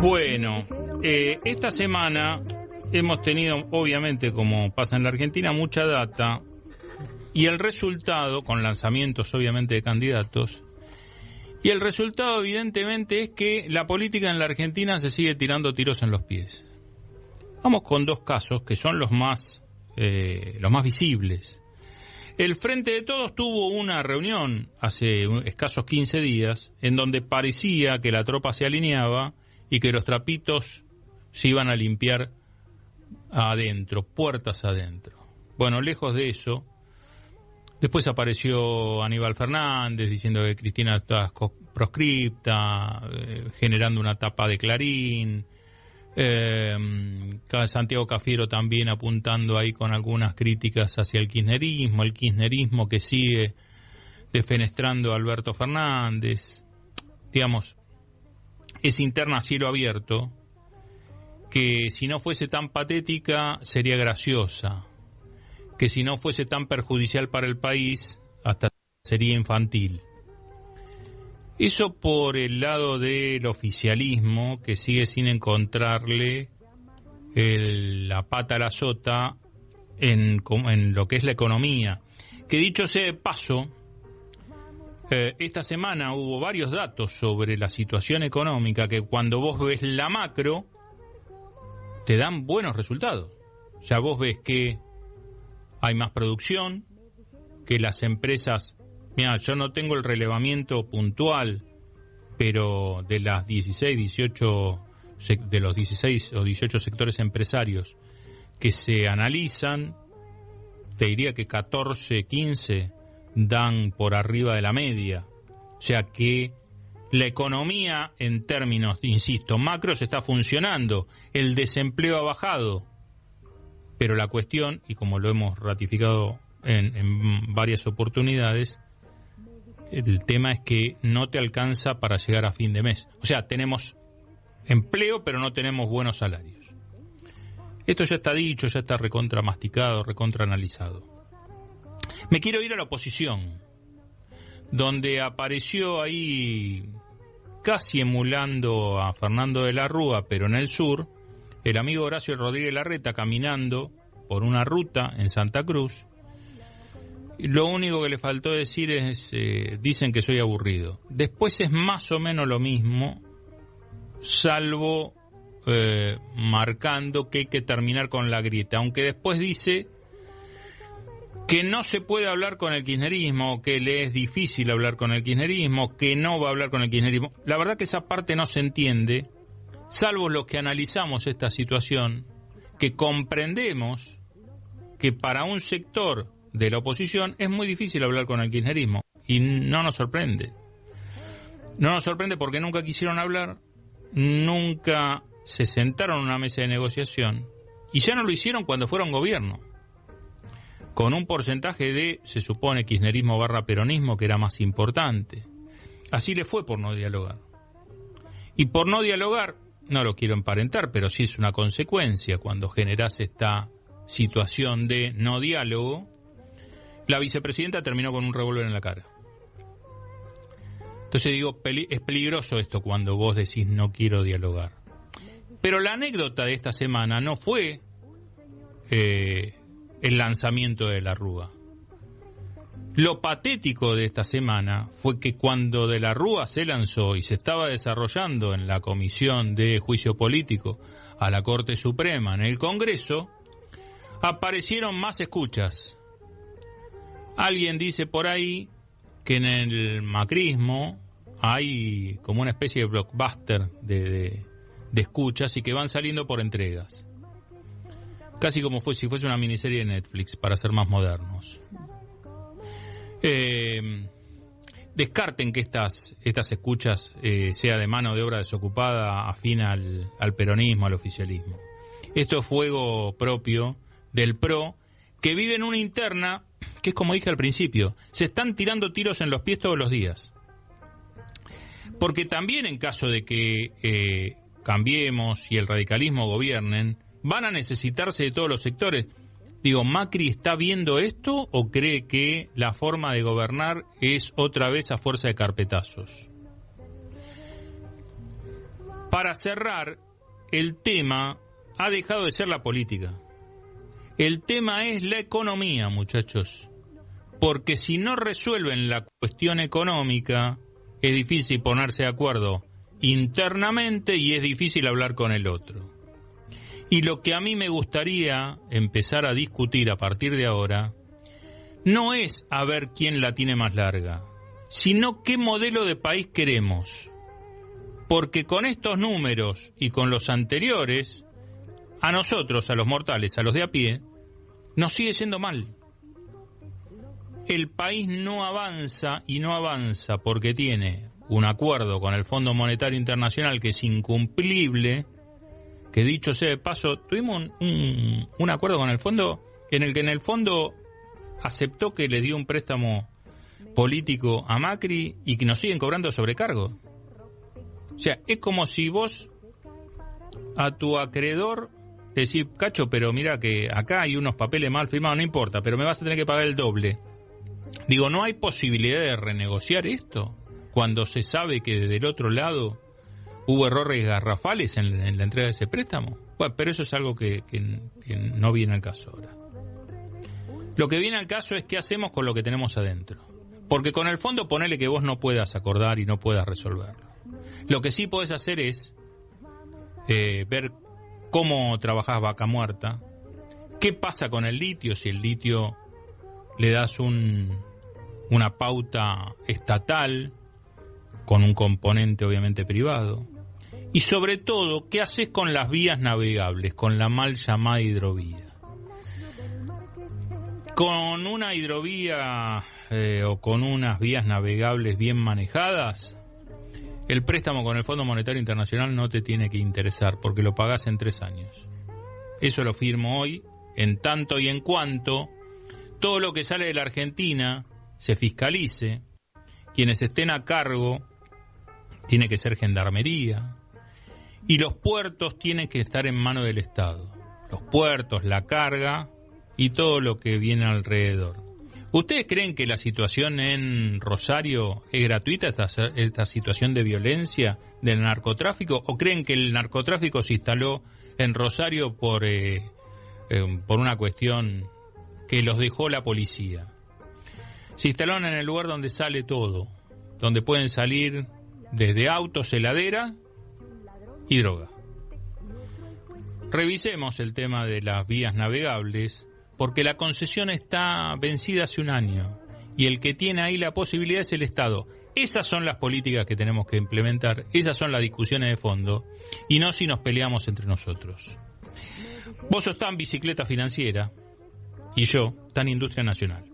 Bueno, esta semana hemos tenido, obviamente, como pasa en la Argentina, mucha data y el resultado, con lanzamientos obviamente de candidatos, y el resultado evidentemente es que la política en la Argentina se sigue tirando tiros en los pies. Vamos con dos casos que son los más visibles. El Frente de Todos tuvo una reunión hace escasos 15 días en donde parecía que la tropa se alineaba y que los trapitos se iban a limpiar adentro, puertas adentro. Bueno, lejos de eso, después apareció Aníbal Fernández diciendo que Cristina está proscripta, generando una tapa de Clarín, Santiago Cafiero también apuntando ahí con algunas críticas hacia el kirchnerismo que sigue defenestrando a Alberto Fernández. Digamos, es interna a cielo abierto, que si no fuese tan patética sería graciosa, que si no fuese tan perjudicial para el país hasta sería infantil. Eso por el lado del oficialismo, que sigue sin encontrarle la pata a la sota en lo que es la economía. Que dicho sea de paso, esta semana hubo varios datos sobre la situación económica que cuando vos ves la macro te dan buenos resultados. O sea, vos ves que hay más producción, que las empresas... Mira, yo no tengo el relevamiento puntual, pero de las 16 o 18 sectores empresarios que se analizan, te diría que 14, 15 dan por arriba de la media. O sea que la economía en términos, insisto, macros está funcionando, el desempleo ha bajado, pero la cuestión, y como lo hemos ratificado en varias oportunidades, el tema es que no te alcanza para llegar a fin de mes. O sea, tenemos empleo, pero no tenemos buenos salarios. Esto ya está dicho, ya está recontra masticado, recontra analizado. Me quiero ir a la oposición, donde apareció ahí, casi emulando a Fernando de la Rúa, pero en el sur, el amigo Horacio Rodríguez Larreta caminando por una ruta en Santa Cruz. Lo único que le faltó decir es, dicen que soy aburrido. Después es más o menos lo mismo, salvo marcando que hay que terminar con la grieta. Aunque después dice que no se puede hablar con el kirchnerismo, que le es difícil hablar con el kirchnerismo, que no va a hablar con el kirchnerismo. La verdad que esa parte no se entiende, salvo los que analizamos esta situación, que comprendemos que para un sector de la oposición es muy difícil hablar con el kirchnerismo y no nos sorprende. No nos sorprende porque nunca quisieron hablar, nunca se sentaron en una mesa de negociación y ya no lo hicieron cuando fueron gobierno, con un porcentaje de, se supone, kirchnerismo / peronismo que era más importante. Así le fue por no dialogar. Y por no dialogar, no lo quiero emparentar, pero sí es una consecuencia cuando generás esta situación de no diálogo. La vicepresidenta terminó con un revólver en la cara. Entonces digo, es peligroso esto cuando vos decís no quiero dialogar. Pero la anécdota de esta semana no fue el lanzamiento de la Rúa. Lo patético de esta semana fue que cuando de la Rúa se lanzó y se estaba desarrollando en la Comisión de Juicio Político a la Corte Suprema en el Congreso, aparecieron más escuchas. Alguien dice por ahí que en el macrismo hay como una especie de blockbuster de escuchas y que van saliendo por entregas. Casi como si fuese una miniserie de Netflix, para ser más modernos. Descarten que estas escuchas sea de mano de obra desocupada afín al peronismo, al oficialismo. Esto es fuego propio del PRO, que vive en una interna que es como dije al principio, se están tirando tiros en los pies todos los días. Porque también en caso de que Cambiemos y el radicalismo gobiernen, van a necesitarse de todos los sectores. Digo, ¿Macri está viendo esto o cree que la forma de gobernar es otra vez a fuerza de carpetazos? Para cerrar, el tema ha dejado de ser la política. El tema es la economía, muchachos. Porque si no resuelven la cuestión económica, es difícil ponerse de acuerdo internamente y es difícil hablar con el otro. Y lo que a mí me gustaría empezar a discutir a partir de ahora no es a ver quién la tiene más larga, sino qué modelo de país queremos. Porque con estos números y con los anteriores, a nosotros, a los mortales, a los de a pie, nos sigue yendo mal. El país no avanza y no avanza porque tiene un acuerdo con el Fondo Monetario Internacional que es incumplible, que dicho sea de paso, tuvimos un acuerdo con el fondo en el que en el fondo aceptó que le dio un préstamo político a Macri y que nos siguen cobrando sobrecargo. O sea, es como si vos a tu acreedor decís, Cacho, pero mira que acá hay unos papeles mal firmados, no importa, pero me vas a tener que pagar el doble. Digo, ¿no hay posibilidad de renegociar esto cuando se sabe que del otro lado hubo errores garrafales en la entrega de ese préstamo? Bueno, pero eso es algo que no viene al caso ahora. Lo que viene al caso es qué hacemos con lo que tenemos adentro. Porque con el fondo ponele que vos no puedas acordar y no puedas resolverlo. Lo que sí podés hacer es ver cómo trabajás Vaca Muerta, qué pasa con el litio, si el litio le das una pauta estatal con un componente obviamente privado, y sobre todo, ¿qué haces con las vías navegables, con la mal llamada hidrovía? Con una hidrovía o con unas vías navegables bien manejadas, el préstamo con el Fondo Monetario Internacional no te tiene que interesar porque lo pagás en 3 años. Eso lo firmo hoy, en tanto y en cuanto todo lo que sale de la Argentina se fiscalice, quienes estén a cargo tiene que ser gendarmería y los puertos tienen que estar en manos del Estado. Los puertos, la carga y todo lo que viene alrededor. ¿Ustedes creen que la situación en Rosario es gratuita, esta situación de violencia, del narcotráfico? ¿O creen que el narcotráfico se instaló en Rosario por una cuestión que los dejó la policía? Se instalaron en el lugar donde sale todo, donde pueden salir desde autos, heladera y droga. Revisemos el tema de las vías navegables, porque la concesión está vencida hace 1 año y el que tiene ahí la posibilidad es el Estado. Esas son las políticas que tenemos que implementar, esas son las discusiones de fondo y no si nos peleamos entre nosotros. Vos sos tan bicicleta financiera y yo tan industria nacional.